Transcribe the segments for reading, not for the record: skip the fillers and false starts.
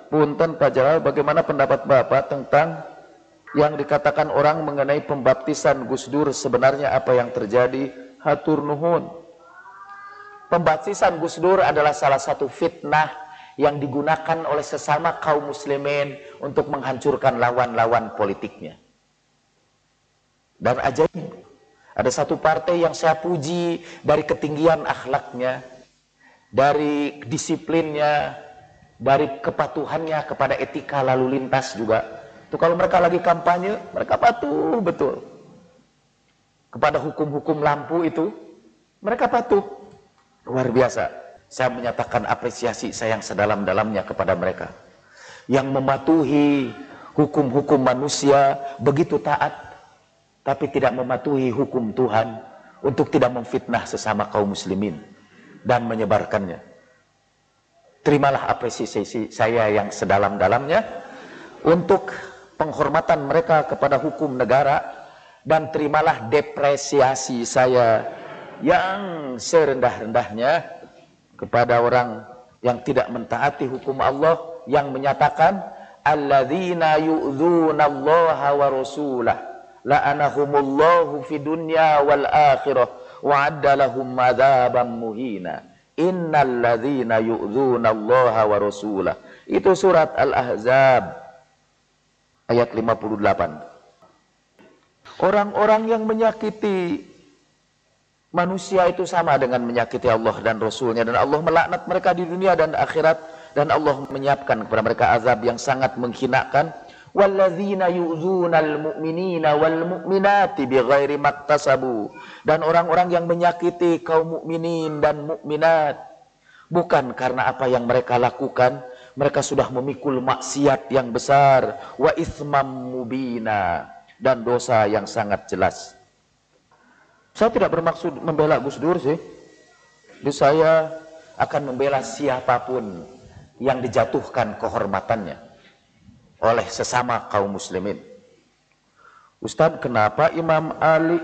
Punten Pak Jalal, bagaimana pendapat Bapak tentang yang dikatakan orang mengenai pembaptisan Gus Dur? Sebenarnya apa yang terjadi? Hatur nuhun. Pembaptisan Gus Dur adalah salah satu fitnah yang digunakan oleh sesama kaum muslimin untuk menghancurkan lawan-lawan politiknya. Dan ajaib, ada satu partai yang saya puji dari ketinggian akhlaknya, dari disiplinnya, dari kepatuhannya kepada etika lalu lintas juga. Itu kalau mereka lagi kampanye, mereka patuh betul. Kepada hukum-hukum lampu itu, mereka patuh. Luar biasa. Saya menyatakan apresiasi saya yang sedalam-dalamnya kepada mereka. Yang mematuhi hukum-hukum manusia begitu taat, tapi tidak mematuhi hukum Tuhan untuk tidak memfitnah sesama kaum muslimin dan menyebarkannya. Terimalah apresiasi saya yang sedalam-dalamnya untuk penghormatan mereka kepada hukum negara, dan terimalah depresiasi saya yang serendah-rendahnya kepada orang yang tidak mentaati hukum Allah, yang menyatakan alladzina yu'dzunallaha wa rasulah la'anahumullahu fid dunya wal akhirah wa'adda lahum adzaban muhina. Innal ladzina yu'dzunallaha wa rasulah. Itu surat Al-Ahzab ayat 58. Orang-orang yang menyakiti manusia itu sama dengan menyakiti Allah dan Rasulnya, dan Allah melaknat mereka di dunia dan akhirat, dan Allah menyiapkan kepada mereka azab yang sangat menghinakan. Walladzina yu'dzunal mu'minina wal mu'minati bighairi maktasabu. Dan orang-orang yang menyakiti kaum mukminin dan mukminat bukan karena apa yang mereka lakukan, mereka sudah memikul maksiat yang besar, wa itsmam mubina, dan dosa yang sangat jelas. Saya tidak bermaksud membela Gus Dur sih. Jadi saya akan membela siapapun yang dijatuhkan kehormatannya oleh sesama kaum muslimin. Ustadz, kenapa Imam Ali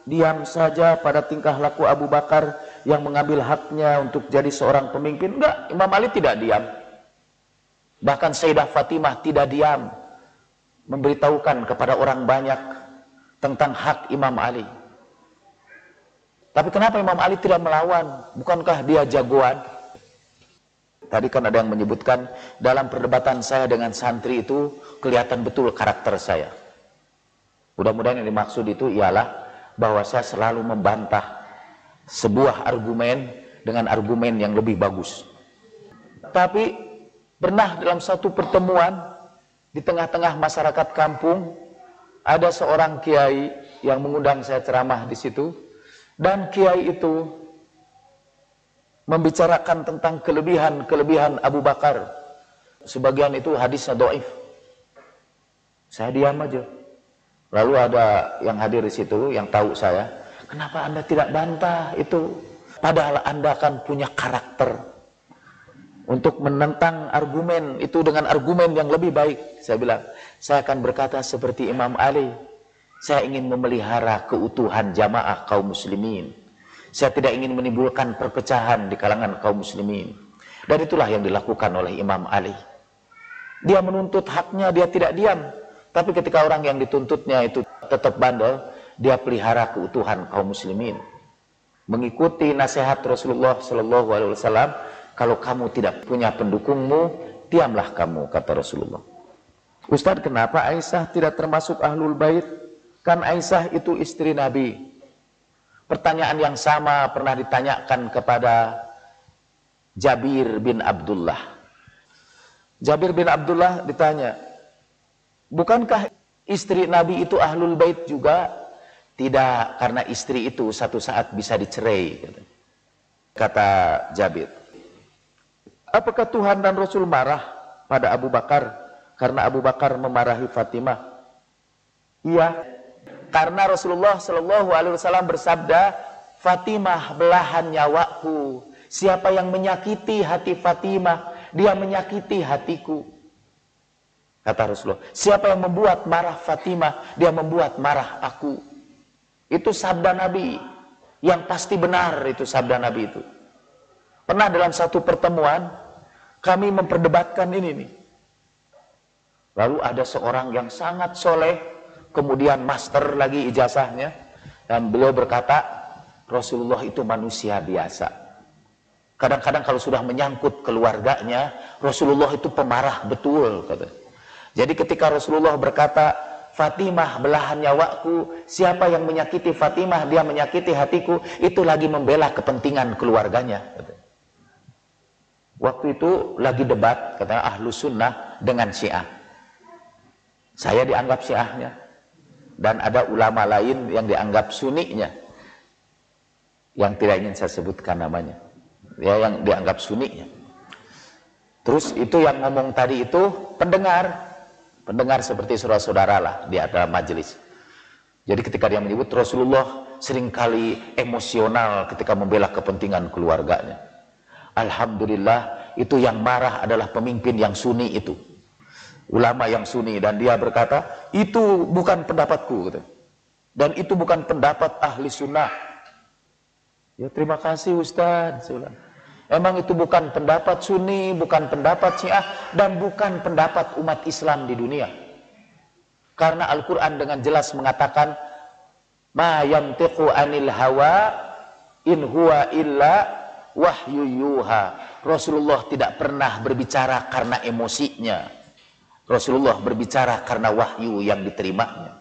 diam saja pada tingkah laku Abu Bakar yang mengambil haknya untuk jadi seorang pemimpin? Enggak, Imam Ali tidak diam. Bahkan Sayyidah Fatimah tidak diam, memberitahukan kepada orang banyak tentang hak Imam Ali. Tapi kenapa Imam Ali tidak melawan? Bukankah dia jagoan? Tadi kan ada yang menyebutkan dalam perdebatan saya dengan santri itu kelihatan betul karakter saya. Mudah-mudahan yang dimaksud itu ialah bahwa saya selalu membantah sebuah argumen dengan argumen yang lebih bagus. Tapi pernah dalam satu pertemuan di tengah-tengah masyarakat kampung, ada seorang kiai yang mengundang saya ceramah di situ, dan kiai itu membicarakan tentang kelebihan Abu Bakar. Sebagian itu hadisnya dhaif. Saya diam aja. Lalu ada yang hadir di situ yang tahu saya, kenapa Anda tidak bantah itu? Padahal Anda kan punya karakter untuk menentang argumen itu dengan argumen yang lebih baik. Saya bilang, saya akan berkata seperti Imam Ali. Saya ingin memelihara keutuhan jamaah kaum muslimin. Saya tidak ingin menimbulkan perpecahan di kalangan kaum muslimin. Dan itulah yang dilakukan oleh Imam Ali. Dia menuntut haknya, dia tidak diam. Tapi ketika orang yang dituntutnya itu tetap bandel, dia pelihara keutuhan kaum muslimin. Mengikuti nasihat Rasulullah SAW, kalau kamu tidak punya pendukungmu, diamlah kamu, kata Rasulullah. Ustadz, kenapa Aisyah tidak termasuk Ahlul Bait? Kan Aisyah itu istri Nabi. Pertanyaan yang sama pernah ditanyakan kepada Jabir bin Abdullah. Jabir bin Abdullah ditanya, bukankah istri Nabi itu Ahlul Bait juga? Tidak, karena istri itu satu saat bisa dicerai. Kata Jabir, apakah Tuhan dan Rasul marah pada Abu Bakar karena Abu Bakar memarahi Fatimah? Iya. Karena Rasulullah SAW bersabda, Fatimah belahan nyawaku. Siapa yang menyakiti hati Fatimah, dia menyakiti hatiku. Kata Rasulullah, siapa yang membuat marah Fatimah, dia membuat marah aku. Itu sabda Nabi, yang pasti benar itu sabda Nabi itu. Pernah dalam satu pertemuan, kami memperdebatkan ini nih. Lalu ada seorang yang sangat soleh, kemudian master lagi ijazahnya, dan beliau berkata, Rasulullah itu manusia biasa. Kadang-kadang kalau sudah menyangkut keluarganya, Rasulullah itu pemarah betul, kata. Jadi ketika Rasulullah berkata, Fatimah belahan nyawaku, siapa yang menyakiti Fatimah, dia menyakiti hatiku, itu lagi membela kepentingan keluarganya. Waktu itu lagi debat, katanya Ahlus Sunnah dengan Syiah. Saya dianggap Syiahnya, dan ada ulama lain yang dianggap Sunninya, yang tidak ingin saya sebutkan namanya, ya, yang dianggap Sunninya. Terus itu yang ngomong tadi itu pendengar seperti saudara-saudara lah di dalam majelis. Jadi ketika dia menyebut Rasulullah seringkali emosional ketika membela kepentingan keluarganya. Alhamdulillah, itu yang marah adalah pemimpin yang Sunni itu, ulama yang Sunni, dan dia berkata, itu bukan pendapatku, gitu. Dan itu bukan pendapat ahli sunnah. Ya terima kasih Ustaz. Emang itu bukan pendapat Sunni, bukan pendapat Syiah, dan bukan pendapat umat Islam di dunia. Karena Al-Quran dengan jelas mengatakan, Ma yantiqu anil hawa in huwa illa wahyu yuha. Rasulullah tidak pernah berbicara karena emosinya. Rasulullah berbicara karena wahyu yang diterimanya.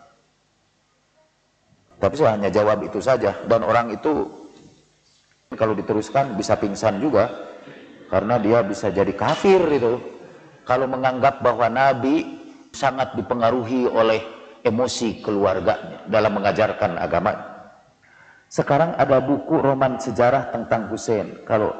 Tapi saya hanya jawab itu saja, dan orang itu kalau diteruskan bisa pingsan juga, karena dia bisa jadi kafir itu kalau menganggap bahwa Nabi sangat dipengaruhi oleh emosi keluarganya dalam mengajarkan agama. Sekarang ada buku roman sejarah tentang Husain, kalau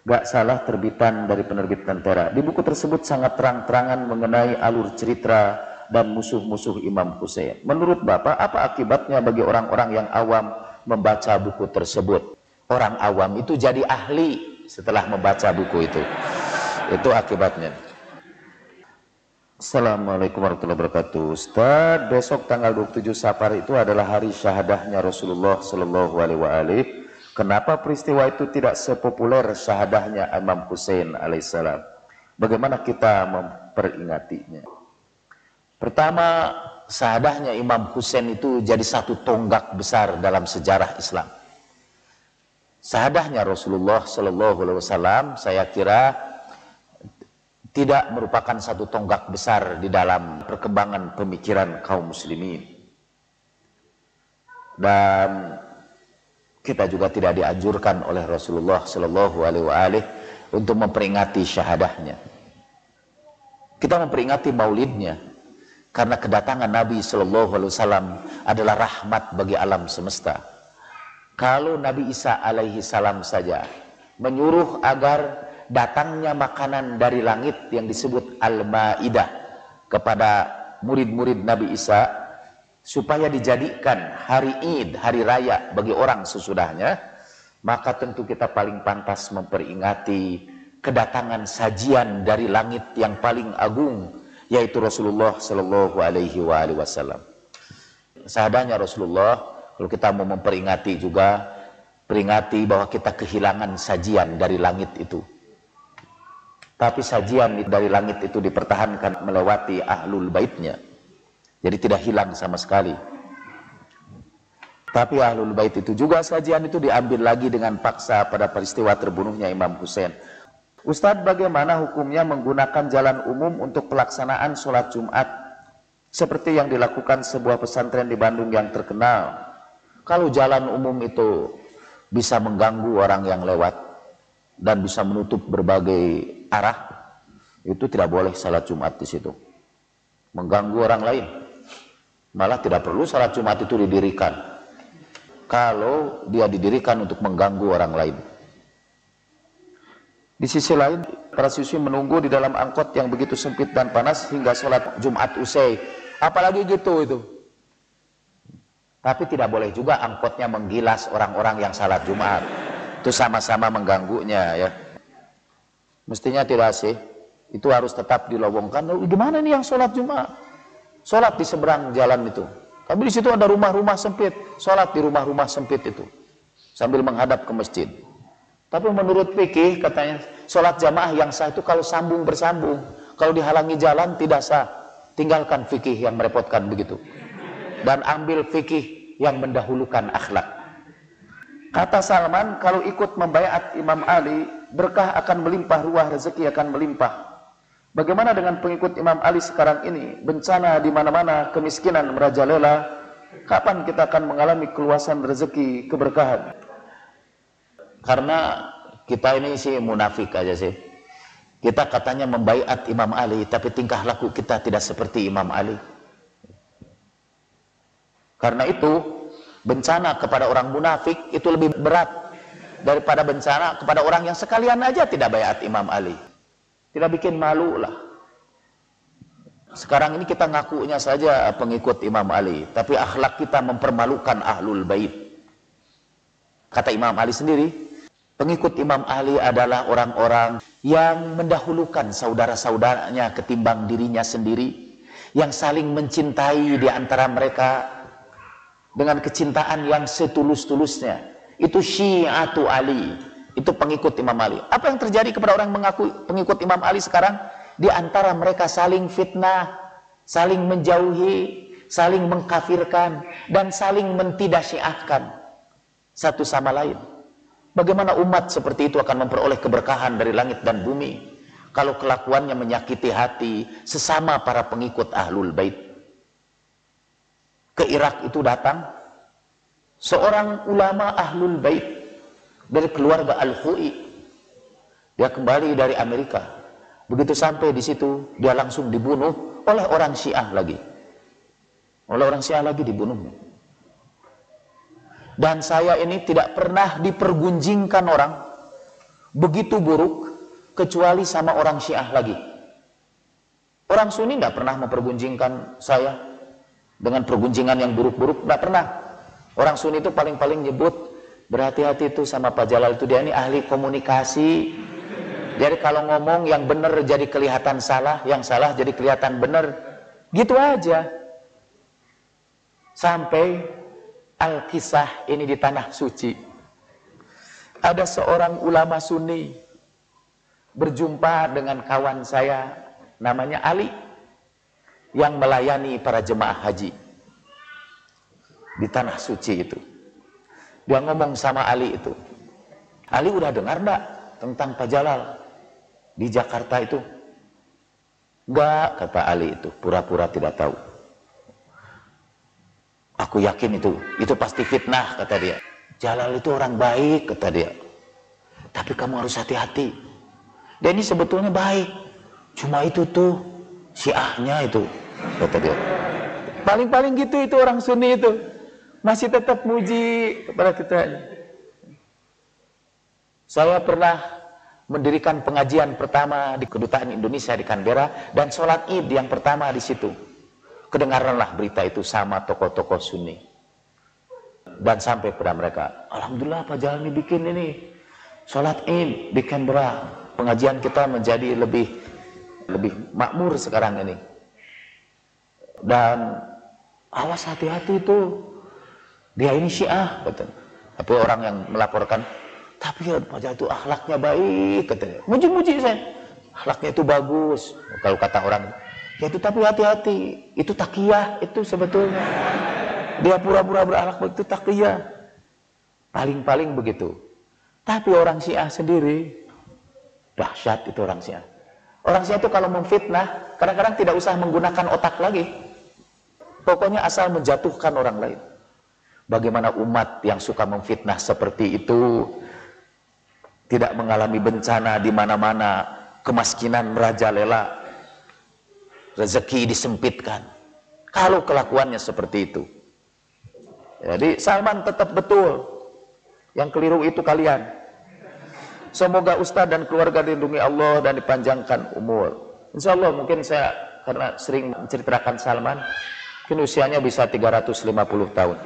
gak salah terbitan dari penerbit Tentera. Di buku tersebut sangat terang-terangan mengenai alur cerita dan musuh-musuh Imam Husain. Menurut Bapak, apa akibatnya bagi orang-orang yang awam membaca buku tersebut? Orang awam itu jadi ahli setelah membaca buku itu. Itu akibatnya. Assalamualaikum warahmatullahi wabarakatuh. Ustaz, besok tanggal 27 Safar itu adalah hari syahadahnya Rasulullah Shallallahu Alaihi Wasallam. Kenapa peristiwa itu tidak sepopuler syahadahnya Imam Husain alaihissalam? Bagaimana kita memperingatinya? Pertama, syahadahnya Imam Husain itu jadi satu tonggak besar dalam sejarah Islam. Syahadahnya Rasulullah Shallallahu Alaihi Wasallam, saya kira tidak merupakan satu tonggak besar di dalam perkembangan pemikiran kaum muslimin, dan kita juga tidak dianjurkan oleh Rasulullah Shallallahu Alaihi Wasallam untuk memperingati syahadahnya. Kita memperingati maulidnya karena kedatangan Nabi Shallallahu Alaihi Wasallam adalah rahmat bagi alam semesta. Kalau Nabi Isa alaihi salam saja menyuruh agar datangnya makanan dari langit yang disebut Al-Ma'idah kepada murid-murid Nabi Isa supaya dijadikan hari Id, hari raya bagi orang sesudahnya, maka tentu kita paling pantas memperingati kedatangan sajian dari langit yang paling agung, yaitu Rasulullah Shallallahu Alaihi Wasallam. Syahadahnya Rasulullah, kalau kita mau memperingati juga, peringati bahwa kita kehilangan sajian dari langit itu. Tapi sajian dari langit itu dipertahankan melewati ahlul baitnya. Jadi tidak hilang sama sekali. Tapi ahlul bait itu juga sajian itu diambil lagi dengan paksa pada peristiwa terbunuhnya Imam Husain. Ustadz, bagaimana hukumnya menggunakan jalan umum untuk pelaksanaan sholat Jumat seperti yang dilakukan sebuah pesantren di Bandung yang terkenal? Kalau jalan umum itu bisa mengganggu orang yang lewat dan bisa menutup berbagai arah, itu tidak boleh salat Jumat di situ. Mengganggu orang lain. Malah tidak perlu salat Jumat itu didirikan kalau dia didirikan untuk mengganggu orang lain. Di sisi lain, para siswi menunggu di dalam angkot yang begitu sempit dan panas hingga sholat Jumat usai. Apalagi gitu itu. Tapi tidak boleh juga angkotnya menggilas orang-orang yang salat Jumat. Itu sama-sama mengganggunya ya. Mestinya tidak sih. Itu harus tetap dilowongkan. Gimana nih yang sholat Jumat? Sholat di seberang jalan itu. Tapi di situ ada rumah-rumah sempit. Sholat di rumah-rumah sempit itu. Sambil menghadap ke masjid. Tapi menurut fikih katanya sholat jamaah yang sah itu kalau sambung bersambung. Kalau dihalangi jalan tidak sah. tinggalkan fikih yang merepotkan begitu. Dan ambil fikih yang mendahulukan akhlak. Kata Salman, kalau ikut membaiat Imam Ali, berkah akan melimpah ruah, rezeki akan melimpah. Bagaimana dengan pengikut Imam Ali sekarang ini? Bencana di mana-mana, kemiskinan merajalela. Kapan kita akan mengalami keluasan rezeki, keberkahan? Karena kita ini sih munafik aja sih. Kita katanya membaiat Imam Ali, tapi tingkah laku kita tidak seperti Imam Ali. Karena itu, bencana kepada orang munafik itu lebih berat daripada bencana kepada orang yang sekalian aja tidak baiat Imam Ali. Tidak bikin malu lah. Sekarang ini kita ngakunya saja pengikut Imam Ali, tapi akhlak kita mempermalukan ahlul bait. Kata Imam Ali sendiri, pengikut Imam Ali adalah orang-orang yang mendahulukan saudara-saudaranya ketimbang dirinya sendiri, yang saling mencintai di antara mereka dengan kecintaan yang setulus-tulusnya. Itu syiatu Ali. Itu pengikut Imam Ali. Apa yang terjadi kepada orang mengaku pengikut Imam Ali sekarang? Di antara mereka saling fitnah, saling menjauhi, saling mengkafirkan, dan saling mentidasyiahkan satu sama lain. Bagaimana umat seperti itu akan memperoleh keberkahan dari langit dan bumi kalau kelakuannya menyakiti hati sesama para pengikut ahlul bait? Ke Irak itu datang seorang ulama ahlul bait dari keluarga Al-Khu'i. Dia kembali dari Amerika. Begitu sampai di situ, dia langsung dibunuh oleh orang Syiah lagi. Oleh orang Syiah lagi dibunuhnya. Dan saya ini tidak pernah dipergunjingkan orang begitu buruk kecuali sama orang Syiah lagi. Orang Sunni tidak pernah mempergunjingkan saya dengan pergunjingan yang buruk-buruk, tidak pernah. Orang Sunni itu paling-paling nyebut, berhati-hati itu sama Pak Jalal itu, dia ini ahli komunikasi. Jadi kalau ngomong yang benar jadi kelihatan salah, yang salah jadi kelihatan benar. Gitu aja. Sampai Al-Kisah ini di Tanah Suci. Ada seorang ulama Sunni berjumpa dengan kawan saya namanya Ali yang melayani para jemaah haji di Tanah Suci itu. Dia ngomong sama Ali itu, Ali udah dengar enggak tentang Pak Jalal di Jakarta itu? Enggak, kata Ali itu, pura-pura tidak tahu. Aku yakin itu pasti fitnah, kata dia. Jalal itu orang baik, kata dia. Tapi kamu harus hati-hati. Dia ini sebetulnya baik, cuma itu tuh Syiahnya itu, kata dia. Paling-paling gitu itu orang Sunni itu. Masih tetap muji kepada kita. Saya pernah mendirikan pengajian pertama di Kedutaan Indonesia di Canberra dan sholat Id yang pertama di situ. Kedengaranlah berita itu sama tokoh-tokoh Sunni. Dan sampai pada mereka, alhamdulillah Pak Jalal ini bikin ini sholat Id di Canberra. Pengajian kita menjadi lebih makmur sekarang ini. Dan awas hati-hati itu. Dia ini Syiah, betul. Tapi orang yang melaporkan, tapi ya Pak Jalal itu akhlaknya baik, katanya. Muji-muji saya, akhlaknya itu bagus. Kalau kata orang, ya itu tapi hati-hati, itu takiyah itu sebetulnya. Dia pura-pura berakhlak baik itu takiyah. Paling-paling begitu. Tapi orang Syiah sendiri, dahsyat itu orang Syiah. Orang Syiah itu kalau memfitnah, kadang-kadang tidak usah menggunakan otak lagi. Pokoknya asal menjatuhkan orang lain. Bagaimana umat yang suka memfitnah seperti itu tidak mengalami bencana di mana-mana, kemiskinan merajalela, rezeki disempitkan. Kalau kelakuannya seperti itu. Jadi Salman tetap betul. Yang keliru itu kalian. Semoga Ustadz dan keluarga dilindungi Allah dan dipanjangkan umur. Insya Allah mungkin saya karena sering menceritakan Salman, mungkin usianya bisa 350 tahun.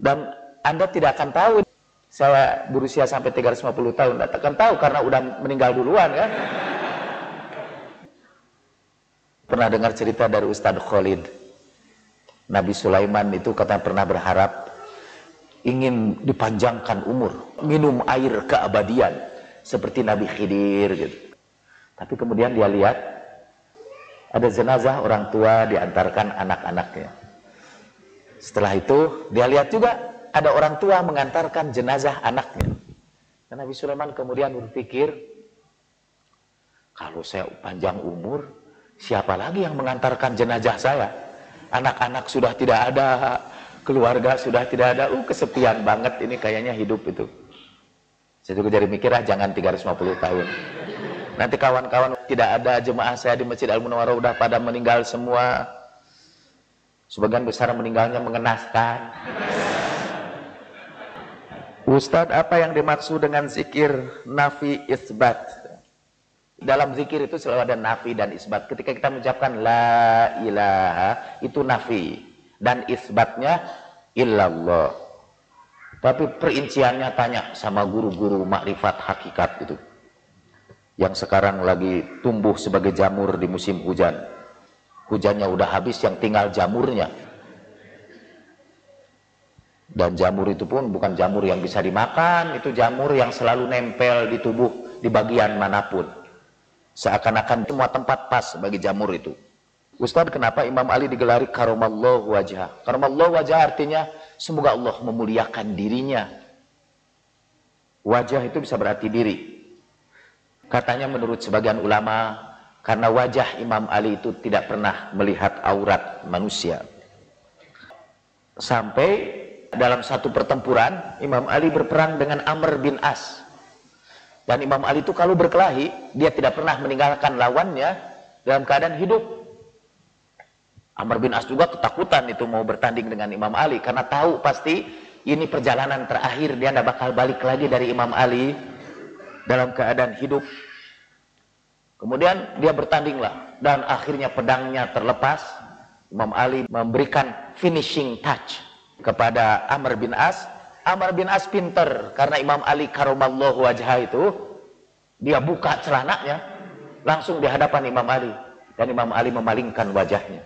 Dan Anda tidak akan tahu saya berusia sampai 350 tahun, tidak akan tahu karena udah meninggal duluan kan. Pernah dengar cerita dari Ustadz Khalid, Nabi Sulaiman itu katanya pernah berharap ingin dipanjangkan umur, minum air keabadian seperti Nabi Khidir gitu. Tapi kemudian dia lihat Ada jenazah orang tua diantarkan anak-anaknya. Setelah itu dia lihat juga ada orang tua mengantarkan jenazah anaknya. Dan Nabi Sulaiman kemudian berpikir, kalau saya panjang umur, siapa lagi yang mengantarkan jenazah saya? Anak-anak sudah tidak ada, keluarga sudah tidak ada, kesepian banget ini kayaknya hidup itu. Saya juga jadi mikir, jangan 350 tahun. Nanti kawan-kawan tidak ada jemaah saya di Masjid Al-Munawwarah udah pada meninggal semua. Sebagian besar meninggalnya mengenaskan. Ustadz, apa yang dimaksud dengan zikir nafi isbat? Dalam zikir itu selalu ada nafi dan isbat. Ketika kita mengucapkan la ilaha, itu nafi. Dan isbatnya illallah. Tapi perinciannya tanya sama guru-guru makrifat hakikat itu. Yang sekarang lagi tumbuh sebagai jamur di musim hujan. Hujannya udah habis, yang tinggal jamurnya. Dan jamur itu pun bukan jamur yang bisa dimakan, itu jamur yang selalu nempel di tubuh di bagian manapun. Seakan-akan semua tempat pas bagi jamur itu. Ustadz, kenapa Imam Ali digelari karamallahu wajhah? Karamallahu wajhah artinya semoga Allah memuliakan dirinya. Wajah itu bisa berarti diri. Katanya menurut sebagian ulama, karena wajah Imam Ali itu tidak pernah melihat aurat manusia. Sampai dalam satu pertempuran, Imam Ali berperang dengan Amr bin As. Dan Imam Ali itu kalau berkelahi, dia tidak pernah meninggalkan lawannya dalam keadaan hidup. Amr bin As juga ketakutan itu mau bertanding dengan Imam Ali, karena tahu pasti ini perjalanan terakhir, dia tidak bakal balik lagi dari Imam Ali dalam keadaan hidup. Kemudian dia bertandinglah, dan akhirnya pedangnya terlepas. Imam Ali memberikan finishing touch kepada Amr bin As. Amr bin As pinter, karena Imam Ali karamallahu wajhah itu, dia buka celananya langsung di hadapan Imam Ali, dan Imam Ali memalingkan wajahnya.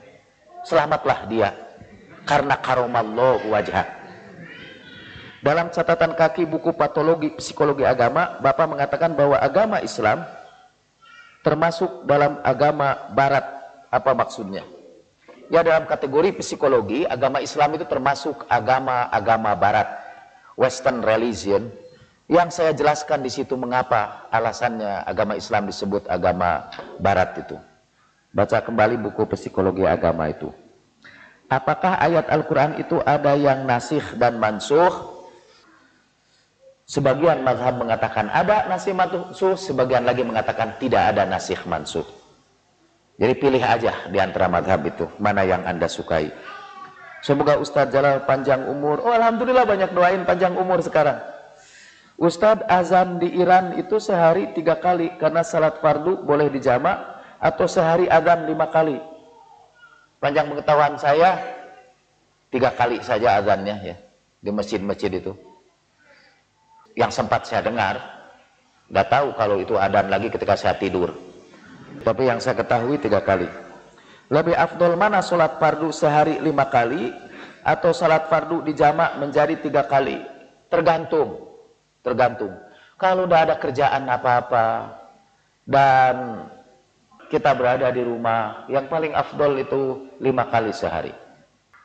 Selamatlah dia karena karamallahu wajhah. Dalam catatan kaki buku patologi psikologi agama, Bapak mengatakan bahwa agama Islam termasuk dalam agama barat. Apa maksudnya? Ya, dalam kategori psikologi, agama Islam itu termasuk agama barat, Western religion. Yang saya jelaskan di situ mengapa alasannya agama Islam disebut agama barat itu. Baca kembali buku psikologi agama itu. Apakah ayat Al-Quran itu ada yang nasikh dan mansuh? Sebagian mazhab mengatakan ada nasikh mansuh, sebagian lagi mengatakan tidak ada nasikh mansuh. Jadi pilih aja di antara mazhab itu, mana yang Anda sukai. Semoga Ustadz Jalal panjang umur. Oh, alhamdulillah banyak doain panjang umur sekarang. Ustadz, azan di Iran itu sehari 3 kali karena salat fardu boleh dijamak, atau sehari azan 5 kali? Panjang pengetahuan saya 3 kali saja azannya ya di masjid-masjid itu. Yang sempat saya dengar, nggak tahu kalau itu adzan lagi ketika saya tidur. Tapi yang saya ketahui 3 kali. Lebih afdol mana sholat fardu sehari 5 kali atau sholat fardu dijamak menjadi 3 kali? Tergantung. Kalau udah ada kerjaan apa-apa dan kita berada di rumah, yang paling afdol itu 5 kali sehari.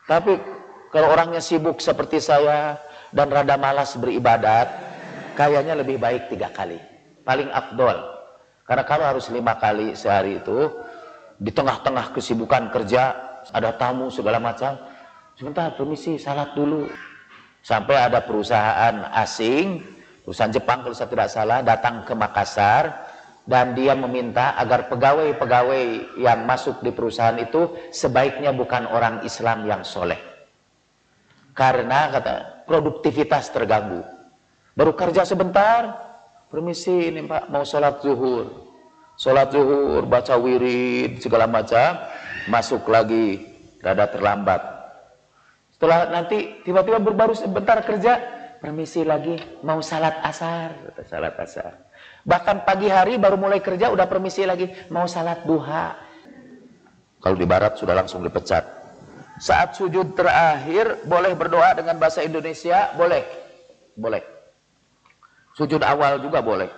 Tapi kalau orangnya sibuk seperti saya dan rada malas beribadat, kayaknya lebih baik 3 kali. Paling afdol. Karena kalau harus 5 kali sehari itu, di tengah-tengah kesibukan kerja, ada tamu segala macam, sebentar permisi salat dulu. Sampai ada perusahaan asing, perusahaan Jepang kalau saya tidak salah, datang ke Makassar, dan dia meminta agar pegawai-pegawai yang masuk di perusahaan itu sebaiknya bukan orang Islam yang soleh. Karena kata produktivitas terganggu. Baru kerja sebentar, permisi ini Pak mau sholat zuhur. Sholat zuhur, baca wirid, segala macam, masuk lagi, rada terlambat. Setelah nanti tiba-tiba baru sebentar kerja, permisi lagi mau salat asar. Salat asar. Bahkan pagi hari baru mulai kerja udah permisi lagi mau salat duha. Kalau di barat sudah langsung dipecat. Saat sujud terakhir boleh berdoa dengan bahasa Indonesia? Boleh. Boleh. Sujud awal juga boleh.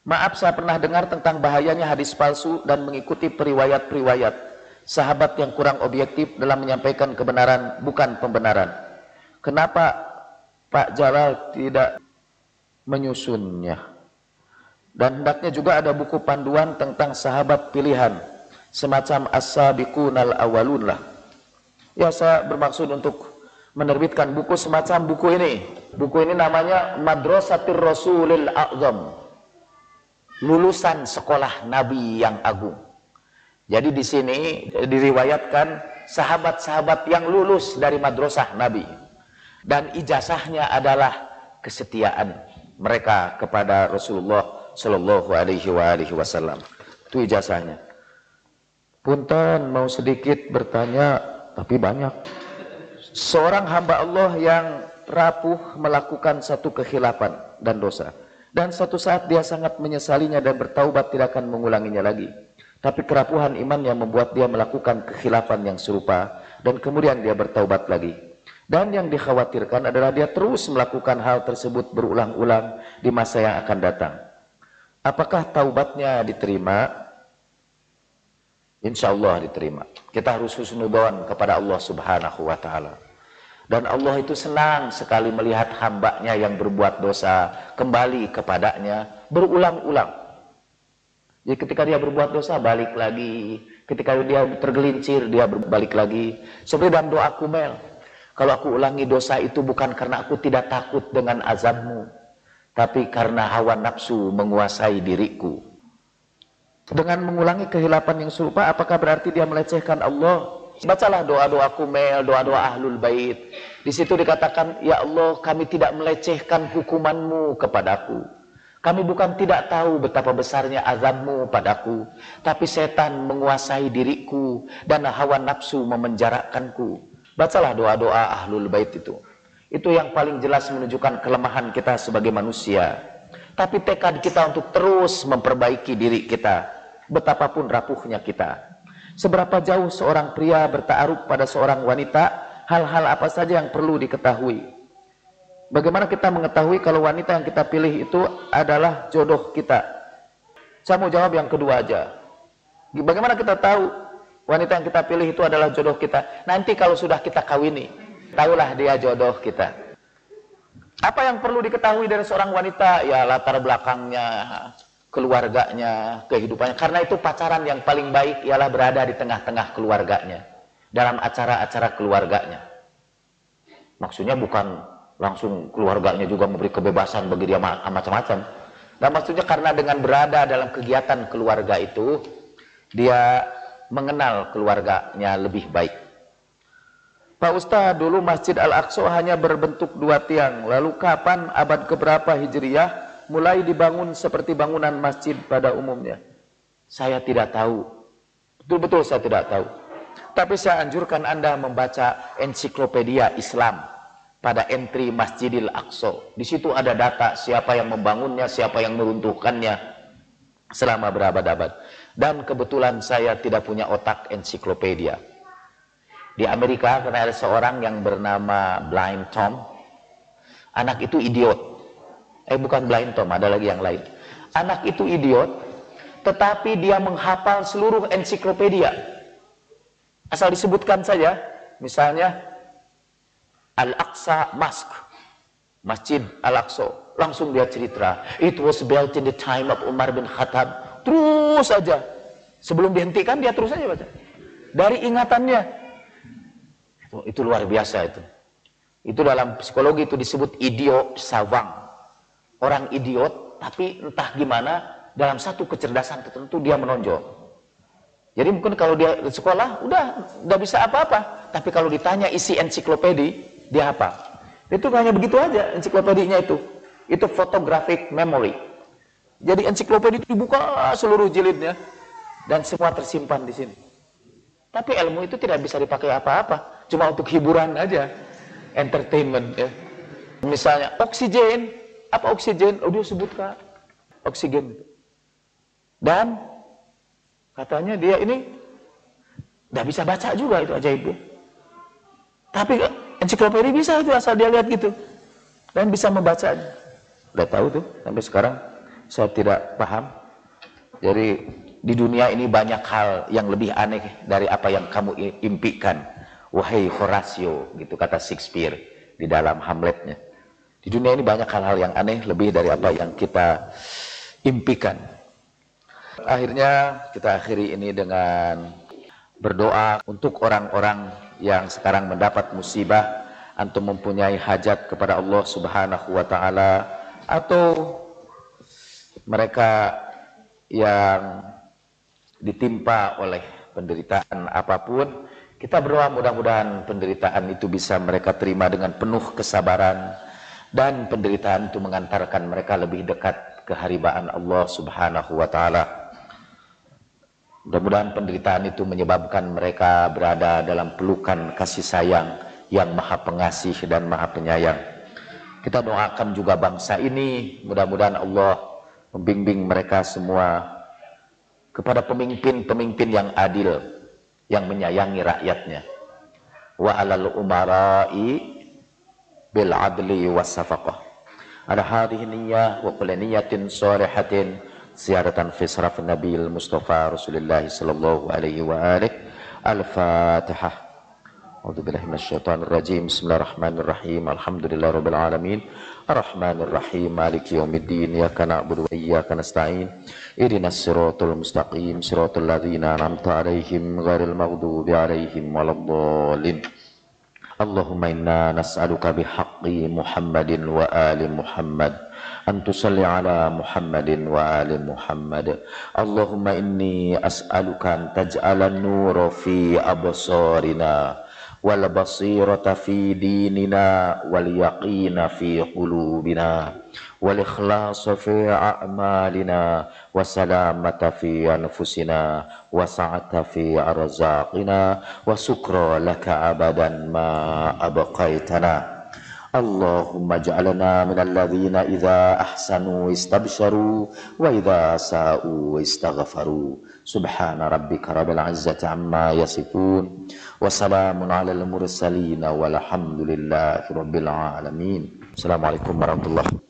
Maaf, saya pernah dengar tentang bahayanya hadis palsu dan mengikuti periwayat-periwayat sahabat yang kurang objektif dalam menyampaikan kebenaran bukan pembenaran. Kenapa Pak Jalal tidak menyusunnya? Dan hendaknya juga ada buku panduan tentang sahabat pilihan, semacam As-Sabiqunal Awwalun lah. Ya, saya bermaksud untuk menerbitkan buku semacam buku ini. Buku ini namanya Madrasatir Rasulil A'zam, lulusan sekolah Nabi yang agung. Jadi di sini diriwayatkan sahabat-sahabat yang lulus dari madrasah Nabi, dan ijazahnya adalah kesetiaan mereka kepada Rasulullah Shallallahu Alaihi Wasallam. Itu ijazahnya. Punten, mau sedikit bertanya, tapi banyak. Seorang hamba Allah yang rapuh melakukan satu kekhilapan dan dosa, dan suatu saat dia sangat menyesalinya dan bertaubat tidak akan mengulanginya lagi. Tapi kerapuhan iman yang membuat dia melakukan kekhilafan yang serupa dan kemudian dia bertaubat lagi. Dan yang dikhawatirkan adalah dia terus melakukan hal tersebut berulang-ulang di masa yang akan datang. Apakah taubatnya diterima? Insya Allah diterima. Kita harus husnudzon kepada Allah Subhanahu wa Ta'ala. Dan Allah itu senang sekali melihat hambanya yang berbuat dosa kembali kepadanya berulang-ulang. Jadi ketika dia berbuat dosa balik lagi, ketika dia tergelincir dia berbalik lagi. Seperti dalam doa Kumel, kalau aku ulangi dosa itu bukan karena aku tidak takut dengan azabmu, tapi karena hawa nafsu menguasai diriku. Dengan mengulangi kehilapan yang serupa, apakah berarti dia melecehkan Allah? Bacalah doa-doa Kumel, doa-doa Ahlul Bait. Di situ dikatakan, ya Allah, kami tidak melecehkan hukumanmu kepadaku. Kami bukan tidak tahu betapa besarnya azabmu padaku, tapi setan menguasai diriku dan hawa nafsu memenjarakanku. Bacalah doa-doa Ahlul Bait itu. Itu yang paling jelas menunjukkan kelemahan kita sebagai manusia. Tapi tekad kita untuk terus memperbaiki diri kita, betapapun rapuhnya kita. Seberapa jauh seorang pria bertaaruf pada seorang wanita, hal-hal apa saja yang perlu diketahui. Bagaimana kita mengetahui kalau wanita yang kita pilih itu adalah jodoh kita? Saya mau jawab yang kedua aja. Bagaimana kita tahu wanita yang kita pilih itu adalah jodoh kita? Nanti kalau sudah kita kawini, tahulah dia jodoh kita. Apa yang perlu diketahui dari seorang wanita? Ya latar belakangnya, keluarganya, kehidupannya. Karena itu pacaran yang paling baik ialah berada di tengah-tengah keluarganya, dalam acara-acara keluarganya. Maksudnya bukan langsung keluarganya juga memberi kebebasan bagi dia macam-macam. Dan maksudnya karena dengan berada dalam kegiatan keluarga itu, dia mengenal keluarganya lebih baik. Pak Ustaz, dulu Masjid Al-Aqsa hanya berbentuk 2 tiang. Lalu kapan, abad keberapa Hijriyah, mulai dibangun seperti bangunan masjid pada umumnya? Saya tidak tahu. Betul-betul saya tidak tahu. Tapi saya anjurkan Anda membaca ensiklopedia Islam pada entry Masjidil Aqsa. Di situ ada data siapa yang membangunnya, siapa yang meruntuhkannya selama berabad-abad. Dan kebetulan saya tidak punya otak ensiklopedia. Di Amerika karena ada seorang yang bernama Blind Tom. Anak itu idiot. Bukan Blind Tom, ada lagi yang lain. Anak itu idiot, tetapi dia menghafal seluruh ensiklopedia. Asal disebutkan saja, misalnya Al-Aqsa Mosque, Masjid Al-Aqsa, langsung dia cerita, it was built in the time of Umar bin Khattab. Terus saja, sebelum dihentikan dia terus saja baca dari ingatannya. Itu luar biasa itu. Itu dalam psikologi itu disebut idiot savant. Orang idiot, tapi entah gimana dalam satu kecerdasan tertentu dia menonjol. Jadi mungkin kalau dia di sekolah udah nggak bisa apa-apa, tapi kalau ditanya isi ensiklopedi dia apa? Itu hanya begitu aja ensiklopedinya itu. Itu photographic memory. Jadi ensiklopedi itu dibuka seluruh jilidnya dan semua tersimpan di sini. Tapi ilmu itu tidak bisa dipakai apa-apa, cuma untuk hiburan aja, entertainment ya. Misalnya oksigen, apa oksigen? Oh dia sebutkan oksigen. Dan katanya dia ini nggak bisa baca juga, itu ajaib ya. Tapi ensiklopedia bisa itu asal dia lihat gitu dan bisa membacanya. Udah tahu tuh sampai sekarang Saya tidak paham. Jadi di dunia ini banyak hal yang lebih aneh dari apa yang kamu impikan. Wahai Horatio, gitu kata Shakespeare di dalam Hamletnya. Di dunia ini banyak hal-hal yang aneh lebih dari apa yang kita impikan. Akhirnya kita akhiri ini dengan berdoa untuk orang-orang yang sekarang mendapat musibah, antum mempunyai hajat kepada Allah Subhanahu wa taala, atau mereka yang ditimpa oleh penderitaan apapun, kita berdoa mudah-mudahan penderitaan itu bisa mereka terima dengan penuh kesabaran, dan penderitaan itu mengantarkan mereka lebih dekat keharibaan Allah Subhanahu wa taala. Mudah-mudahan penderitaan itu menyebabkan mereka berada dalam pelukan kasih sayang yang maha pengasih dan maha penyayang. Kita doakan juga bangsa ini, mudah-mudahan Allah membimbing mereka semua kepada pemimpin-pemimpin yang adil, yang menyayangi rakyatnya. Wa alal umara'i bil adli was safaqah. Ala hadhihi niyyah wa kulli niyyatin shalihatin ziyaratan fi saraf Nabil Mustafa Rasulullah sallallahu alaihi wa alihi. Al-Fatihah. A'udzu billahi minasyaitonir rajim. Bismillahirrahmanirrahim. Alhamdulillahirabbil alamin. Arrahmanir rahim. Maliki yaumiddin. Iyyaka na'budu wa iyyaka nasta'in. Ihdinas siratal mustaqim. Siratal ladzina an'amta 'alaihim ghairil maghdubi 'alaihim waladdallin. Allahumma inna nas'aluka bihaqqi Muhammadin wa ali Muhammad an tusalli ala Muhammadin wa ali Muhammad. Allahumma inni as'aluka an taj'ala an-nura fi absarina wal basirata fi dinina wal yaqina fi qulubina wal ikhlasa fi a'malina wa salamata fi anfusina wa sa'ata fi arzaqina wa sukra laka abadan ma abqaitana. Allahumma ja'alna minal ladzina idza ahsanu istabsharu wa idza sa'u istaghfaru. Subhana rabbika rabbil izzati amma yasifun wa salamun alal mursalin walhamdulillahi rabbil alamin. Assalamualaikum warahmatullahi wabarakatuh.